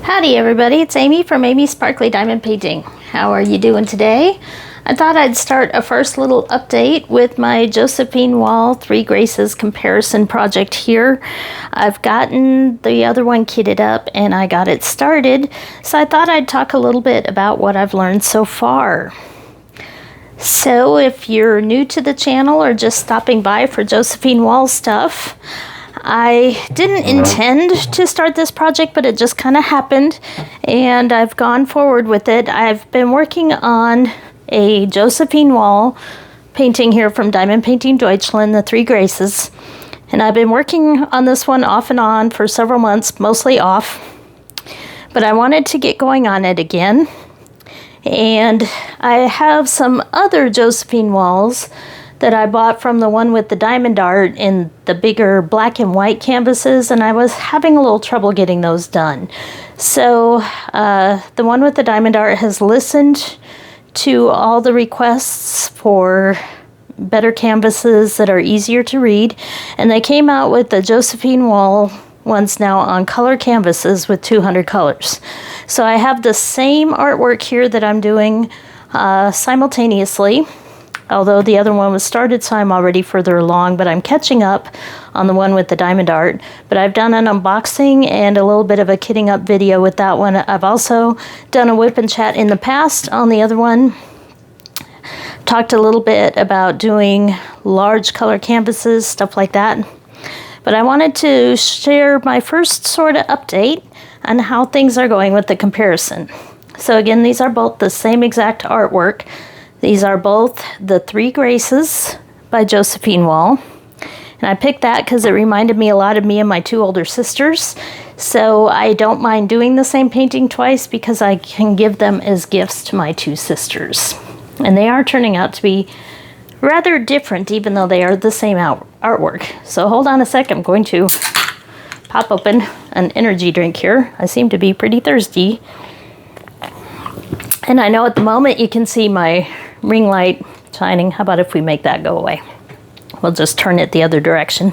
Howdy everybody, it's Amy from Amy's Sparkly Diamond Painting. How are you doing today? I thought I'd start a first little update with my Josephine Wall 3 Graces comparison project here. I've gotten the other one kitted up and I got it started, so I thought I'd talk a little bit about what I've learned so far. So if you're new to the channel or just stopping by for Josephine Wall stuff, I didn't intend to start this project, but it just kind of happened and I've gone forward with it. I've been working on a Josephine Wall painting here from Diamond Painting Deutschland, the 3 Graces, and I've been working on this one off and on for several months, mostly off, but I wanted to get going on it again. And I have some other Josephine Walls that I bought from the one with the diamond art in the bigger black and white canvases, and I was having a little trouble getting those done. So the one with the diamond art has listened to all the requests for better canvases that are easier to read, and they came out with the Josephine Wall ones now on color canvases with 200 colors. So I have the same artwork here that I'm doing simultaneously, although the other one was started, so I'm already further along, but I'm catching up on the one with the diamond art. But I've done an unboxing and a little bit of a kitting up video with that one. I've also done a whip and chat in the past on the other one. Talked a little bit about doing large color canvases, stuff like that. But I wanted to share my first sort of update on how things are going with the comparison. So again, these are both the same exact artwork. These are both the 3 Graces by Josephine Wall. And I picked that because it reminded me a lot of me and my 2 older sisters. So I don't mind doing the same painting twice because I can give them as gifts to my 2 sisters. And they are turning out to be rather different, even though they are the same artwork. So hold on a sec, I'm going to pop open an energy drink here. I seem to be pretty thirsty. And I know at the moment you can see my ring light shining. How about if we make that go away? We'll just turn it the other direction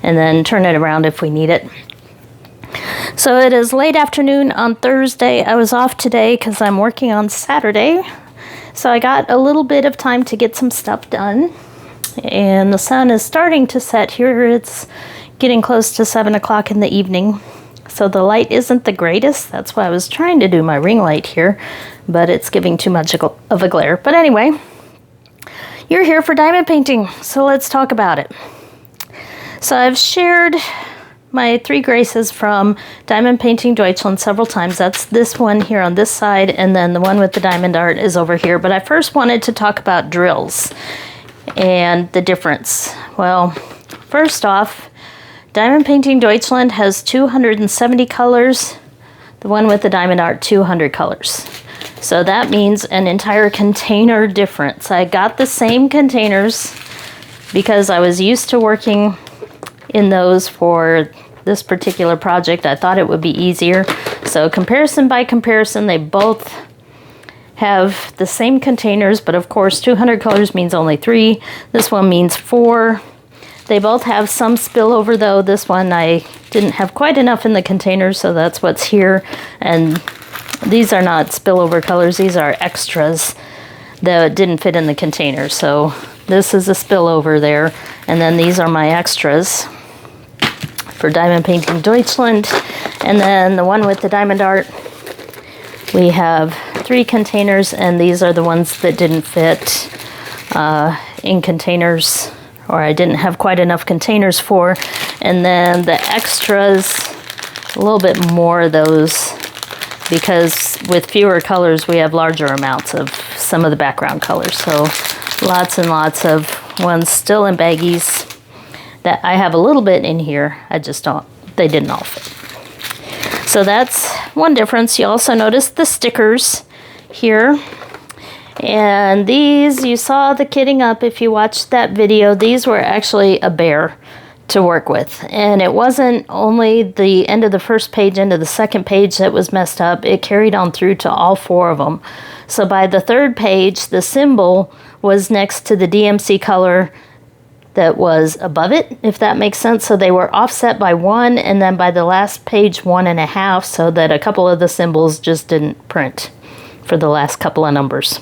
and then turn it around if we need it. So it is late afternoon on Thursday. I was off today because I'm working on Saturday. So I got a little bit of time to get some stuff done. And the sun is starting to set here. It's getting close to 7 o'clock in the evening. So the light isn't the greatest. That's why I was trying to do my ring light here, but it's giving too much of a glare. But anyway, you're here for diamond painting, so let's talk about it. So I've shared my 3 Graces from Diamond Painting Deutschland several times. That's this one here on this side, and then the one with the diamond art is over here. But I first wanted to talk about drills and the difference. Well, first off, Diamond Painting Deutschland has 270 colors. The one with the diamond art, 200 colors. So that means an entire container difference. I got the same containers because I was used to working in those for this particular project. I thought it would be easier. So comparison by comparison, they both have the same containers, but of course 200 colors means only 3. This one means 4. They both have some spillover though. This one I didn't have quite enough in the container, so that's what's here. And these are not spillover colors, these are extras that didn't fit in the container. So this is a spillover there. And then these are my extras for Diamond Painting Deutschland. And then the one with the diamond art, we have 3 containers, and these are the ones that didn't fit in containers, or I didn't have quite enough containers for. And then the extras, a little bit more of those, because with fewer colors we have larger amounts of some of the background colors. So lots and lots of ones still in baggies that I have a little bit in here. I just don't, they didn't all fit. So that's one difference. You also notice the stickers here. And these, you saw the kitting up if you watched that video. These were actually a bear to work with. And it wasn't only the end of the first page into the second page that was messed up. It carried on through to all 4 of them. So by the 3rd page, the symbol was next to the DMC color that was above it, if that makes sense. So they were offset by 1, and then by the last page 1.5, so that a couple of the symbols just didn't print for the last couple of numbers.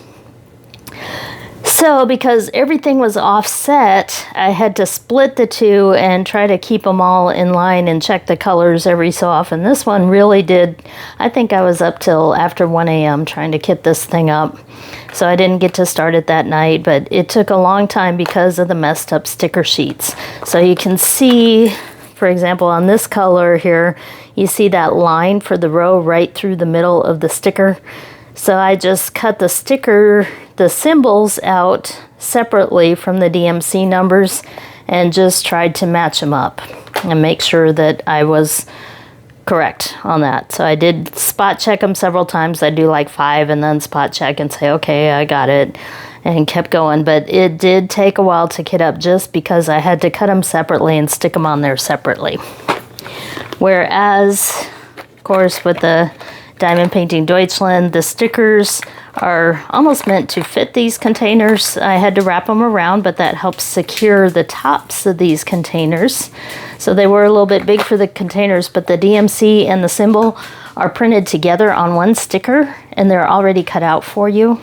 So because everything was offset, I had to split the two and try to keep them all in line and check the colors every so often. This one really did, I think I was up till after 1 a.m. trying to kit this thing up. So I didn't get to start it that night, but it took a long time because of the messed up sticker sheets. So you can see, for example, on this color here, you see that line for the row right through the middle of the sticker. So I just cut the sticker, the symbols out separately from the DMC numbers and just tried to match them up and make sure that I was correct on that. So I did spot check them several times. I do like 5 and then spot check and say, okay, I got it, and kept going. But it did take a while to kit up just because I had to cut them separately and stick them on there separately. Whereas, of course, with the Diamond Painting Deutschland, the stickers are almost meant to fit these containers. I had to wrap them around, but that helps secure the tops of these containers. So they were a little bit big for the containers, but the DMC and the symbol are printed together on one sticker, and they're already cut out for you.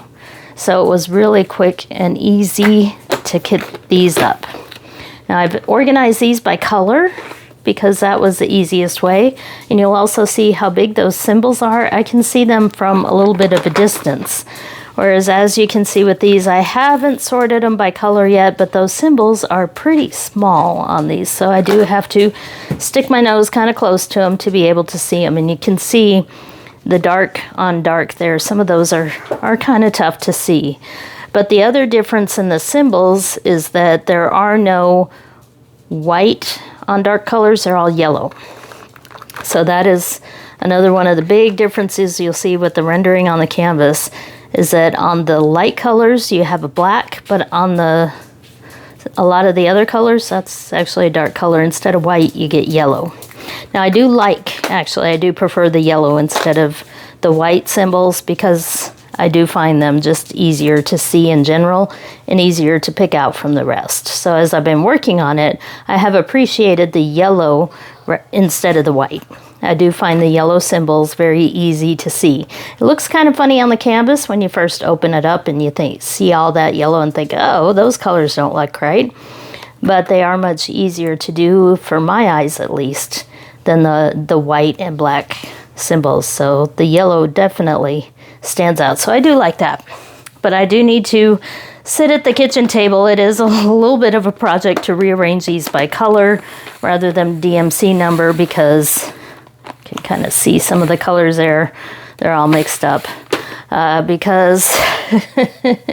So it was really quick and easy to kit these up. Now I've organized these by color, because that was the easiest way. And you'll also see how big those symbols are. I can see them from a little bit of a distance. Whereas as you can see with these, I haven't sorted them by color yet, but those symbols are pretty small on these. So I do have to stick my nose kind of close to them to be able to see them. And you can see the dark on dark there. Some of those are kind of tough to see. But the other difference in the symbols is that there are no white on dark colors, they're all yellow. So that is another one of the big differences you'll see with the rendering on the canvas, is that on the light colors you have a black, but on a lot of the other colors, that's actually a dark color. Instead of white, you get yellow. Now I do prefer the yellow instead of the white symbols, because I do find them just easier to see in general and easier to pick out from the rest. So as I've been working on it, I have appreciated the yellow instead of the white. I do find the yellow symbols very easy to see. It looks kind of funny on the canvas when you first open it up and you see all that yellow and think, oh, those colors don't look right. But they are much easier to do, for my eyes at least, than the white and black symbols. So the yellow definitely stands out. So I do like that. But I do need to sit at the kitchen table. It is a little bit of a project to rearrange these by color rather than DMC number, because you can kind of see some of the colors there. They're all mixed up. Because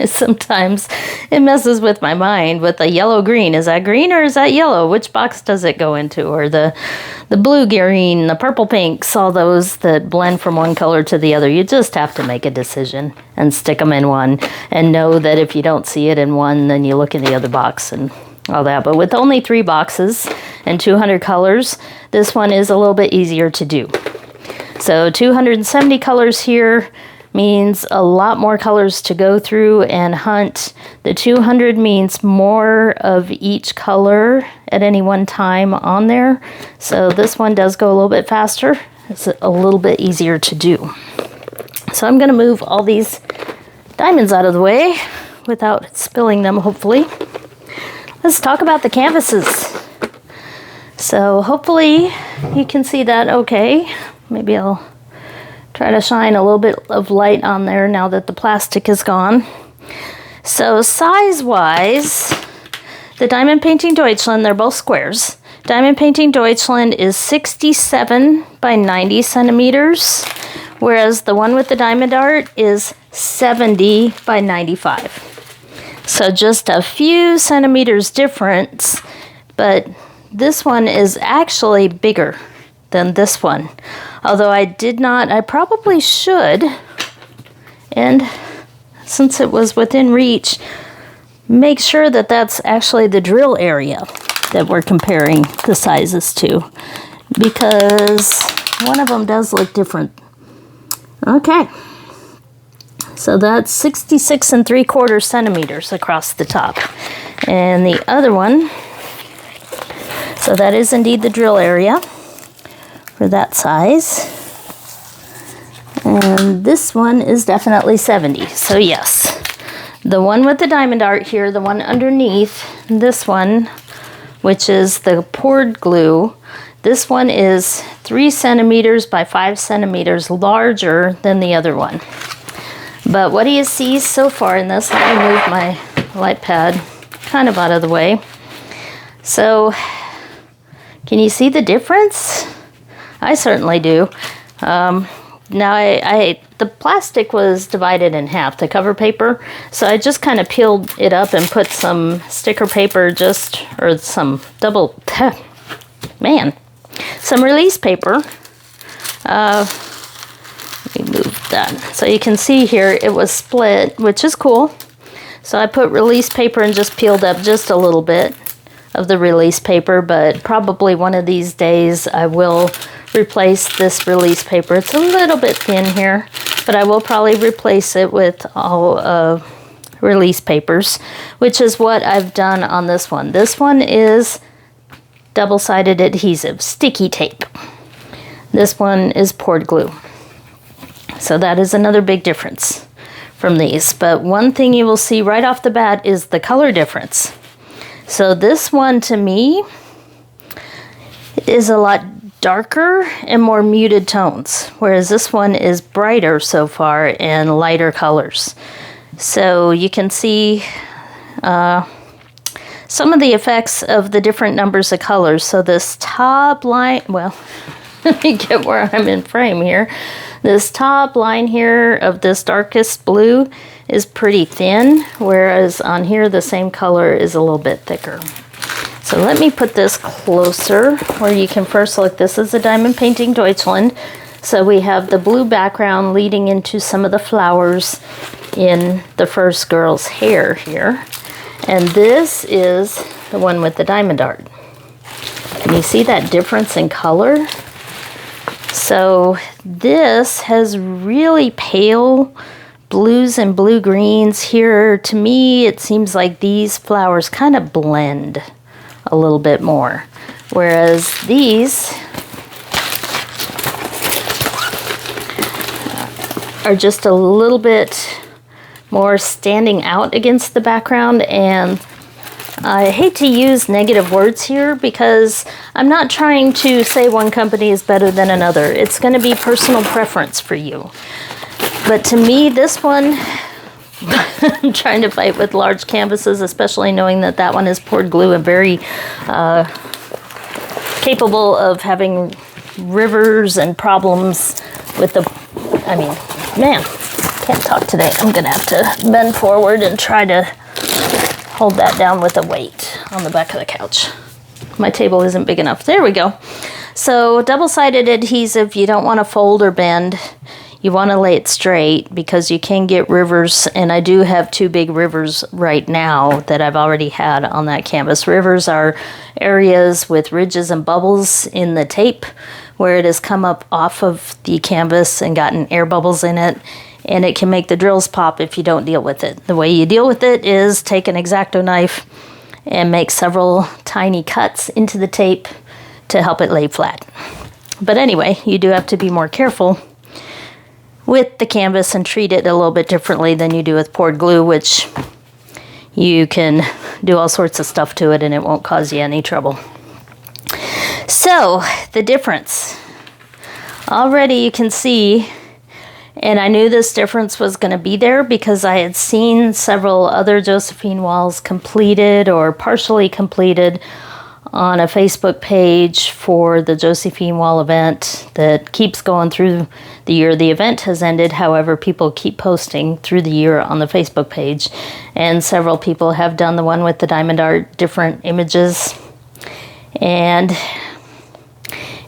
sometimes it messes with my mind with the yellow green. Is that green or is that yellow? Which box does it go into? Or the blue green, the purple pinks, all those that blend from one color to the other. You just have to make a decision and stick them in one, and know that if you don't see it in one, then you look in the other box and all that. But with only 3 boxes and 200 colors, this one is a little bit easier to do. So 270 colors here means a lot more colors to go through and hunt. The 200 means more of each color at any one time on there. So this one does go a little bit faster. It's a little bit easier to do. So I'm going to move all these diamonds out of the way without spilling them, hopefully. Let's talk about the canvases. So hopefully you can see that okay. Maybe I'll try to shine a little bit of light on there now that the plastic is gone. So size-wise, the Diamond Painting Deutschland, they're both squares. Diamond Painting Deutschland is 67 by 90 centimeters, whereas the one with the diamond art is 70 by 95. So just a few centimeters difference, but this one is actually bigger than this one. Although I probably should, and since it was within reach, make sure that that's actually the drill area that we're comparing the sizes to, because one of them does look different. Okay, so that's 66 3/4 centimeters across the top, and the other one So that is indeed the drill area for that size. And this one is definitely 70. So yes, the one with the diamond art here, the one underneath, this one, which is the poured glue, this one is 3 centimeters by 5 centimeters larger than the other one. But what do you see so far in this? Let me move my light pad kind of out of the way. So, can you see the difference? I certainly do. Now, the plastic was divided in half, the cover paper, so I just kind of peeled it up and put some sticker paper or some some release paper. Let me move that. So you can see here it was split, which is cool. So I put release paper and just peeled up just a little bit of the release paper, but probably one of these days I will replace this release paper. It's a little bit thin here, but I will probably replace it with all release papers, which is what I've done on this one. This one is double-sided adhesive, sticky tape. This one is poured glue. So that is another big difference from these. But one thing you will see right off the bat is the color difference. So this one to me is a lot darker and more muted tones, whereas this one is brighter so far and lighter colors. So you can see some of the effects of the different numbers of colors. So this top line, well, let me get where I'm in frame here. This top line here of this darkest blue is pretty thin, whereas on here the same color is a little bit thicker. So let me put this closer where you can first look. This is a diamond painting Deutschland. So we have the blue background leading into some of the flowers in the first girl's hair here. And this is the one with the diamond art. Can you see that difference in color? So this has really pale blues and blue greens here. To me, it seems like these flowers kind of blend a little bit more, whereas these are just a little bit more standing out against the background. And I hate to use negative words here because I'm not trying to say one company is better than another. It's going to be personal preference for you. But to me, this one, I'm trying to fight with large canvases, especially knowing that that one is poured glue and very capable of having rivers and problems with the, I mean, man, can't talk today. I'm going to have to bend forward and try to hold that down with a weight on the back of the couch. My table isn't big enough. There we go. So double-sided adhesive, you don't want to fold or bend. You want to lay it straight because you can get rivers, and I do have 2 big rivers right now that I've already had on that canvas. Rivers are areas with ridges and bubbles in the tape where it has come up off of the canvas and gotten air bubbles in it, and it can make the drills pop if you don't deal with it. The way you deal with it is take an X-Acto knife and make several tiny cuts into the tape to help it lay flat. But anyway, you do have to be more careful with the canvas and treat it a little bit differently than you do with poured glue, which you can do all sorts of stuff to it and it won't cause you any trouble. So the difference, already you can see, and I knew this difference was going to be there because I had seen several other Josephine walls completed or partially completed on a Facebook page for the Josephine wall event that keeps going through the year. The event has ended, however, people keep posting through the year on the Facebook page, and several people have done the one with the diamond art, different images, and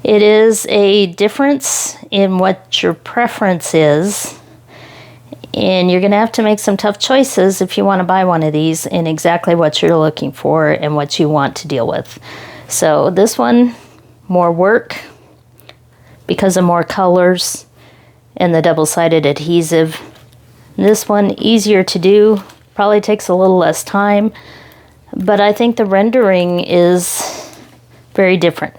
it is a difference in what your preference is, and you're going to have to make some tough choices if you want to buy one of these in exactly what you're looking for and what you want to deal with. So this one, more work because of more colors and the double-sided adhesive. This one, easier to do, probably takes a little less time, but I think the rendering is very different.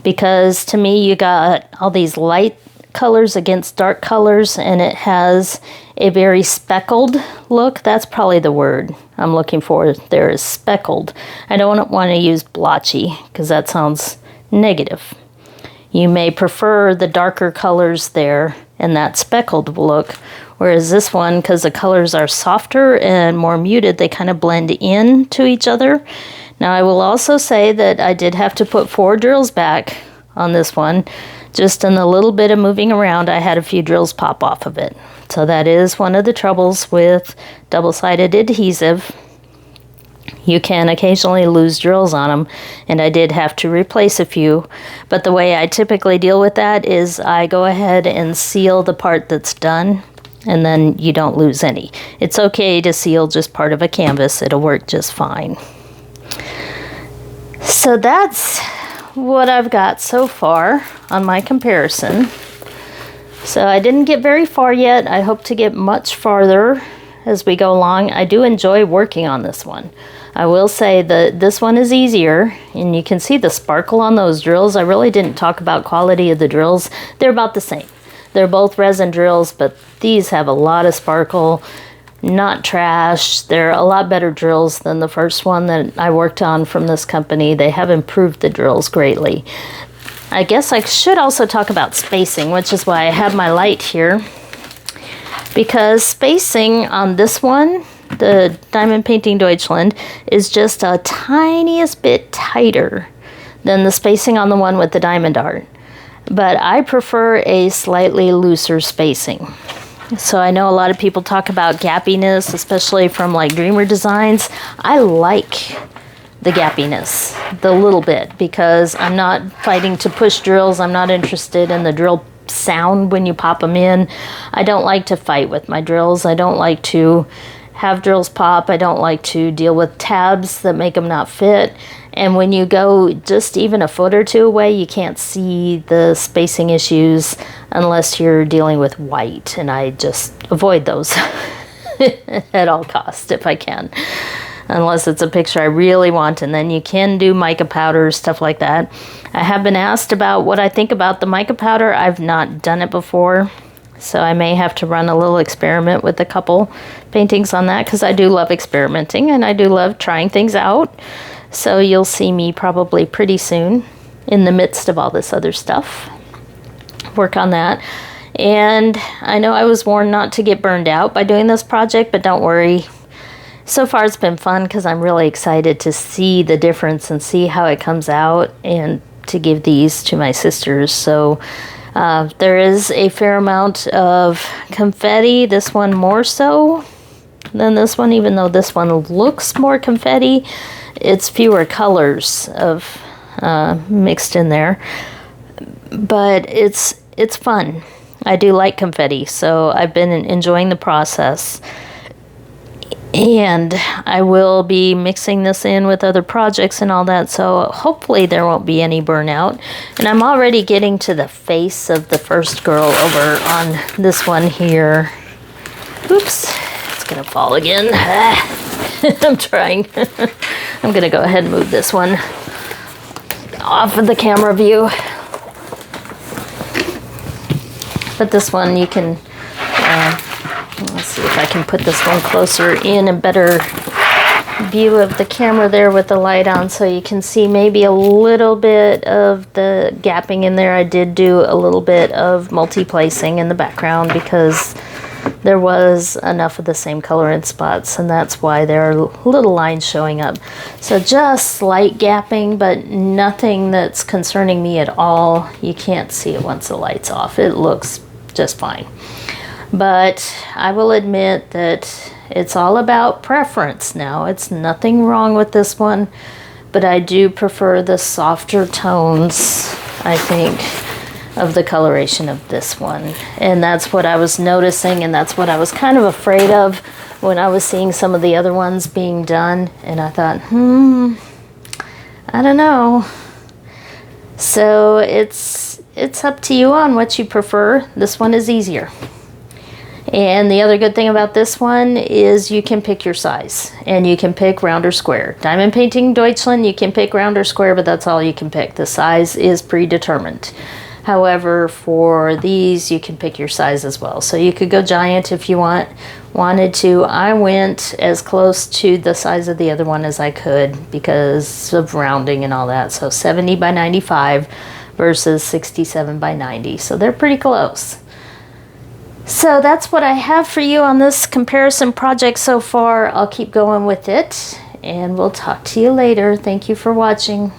Because to me, you got all these light colors against dark colors, and it has a very speckled look. That's probably the word I'm looking for. There is speckled. I don't want to use blotchy because that sounds negative. You may prefer the darker colors there and that speckled look, whereas this one, because the colors are softer and more muted, they kind of blend in to each other. Now, I will also say that I did have to put 4 drills back on this one. Just in a little bit of moving around, I had a few drills pop off of it. So that is one of the troubles with double-sided adhesive. You can occasionally lose drills on them, and I did have to replace a few. But the way I typically deal with that is I go ahead and seal the part that's done, and then you don't lose any. It's okay to seal just part of a canvas. It'll work just fine. So that's what I've got so far on my comparison. So I didn't get very far yet. I hope to get much farther as we go along. I do enjoy working on this one. I will say that this one is easier, and you can see the sparkle on those drills. I really didn't talk about quality of the drills. They're about the same. They're both resin drills, but these have a lot of sparkle. Not trash. They're a lot better drills than the first one that I worked on from this company. They have improved the drills greatly. I guess I should also talk about spacing, which is why I have my light here. Because spacing on this one, the Diamond Painting Deutschland, is just a tiniest bit tighter than the spacing on the one with the diamond art. But I prefer a slightly looser spacing. So I know a lot of people talk about gappiness, especially from like Dreamer Designs. I like the gappiness, the little bit, because I'm not fighting to push drills. I'm not interested in the drill sound when you pop them in. I don't like to fight with my drills. I don't like to have drills pop. I don't like to deal with tabs that make them not fit. And when you go just even a foot or two away, you can't see the spacing issues unless you're dealing with white. And I just avoid those at all costs if I can. Unless it's a picture I really want, and then you can do mica powder, stuff like that. I have been asked about what I think about the mica powder. I've not done it before, so I may have to run a little experiment with a couple paintings on that, because I do love experimenting and I do love trying things out. So you'll see me probably pretty soon in the midst of all this other stuff. Work on that. And I know I was warned not to get burned out by doing this project, but don't worry. So far it's been fun because I'm really excited to see the difference and see how it comes out, and to give these to my sisters. So there is a fair amount of confetti, this one more so than this one, even though this one looks more confetti. It's fewer colors of mixed in there, but it's fun. I do like confetti, so I've been enjoying the process. And I will be mixing this in with other projects and all that, so hopefully there won't be any burnout. And I'm already getting to the face of the first girl over on this one here. Oops, it's gonna fall again. I'm trying. I'm gonna go ahead and move this one off of the camera view. But this one you can, let's see if I can put this one closer in a better view of the camera there with the light on, so you can see maybe a little bit of the gapping in there. I did do a little bit of multi-placing in the background because there was enough of the same color in spots, and that's why there are little lines showing up. So just slight gapping, but nothing that's concerning me at all. You can't see it once the light's off. It looks just fine. But I will admit that it's all about preference now. It's nothing wrong with this one, but I do prefer the softer tones, I think, of the coloration of this one. And that's what I was noticing, and that's what I was kind of afraid of when I was seeing some of the other ones being done. And I thought, I don't know. So it's up to you on what you prefer. This one is easier. And the other good thing about this one is you can pick your size, and you can pick round or square. Diamond Painting Deutschland, you can pick round or square, but that's all you can pick. The size is predetermined. However, for these, you can pick your size as well. So you could go giant if you wanted to. I went as close to the size of the other one as I could because of rounding and all that. So 70 by 95 versus 67 by 90. So they're pretty close. So that's what I have for you on this comparison project so far. I'll keep going with it, and we'll talk to you later. Thank you for watching.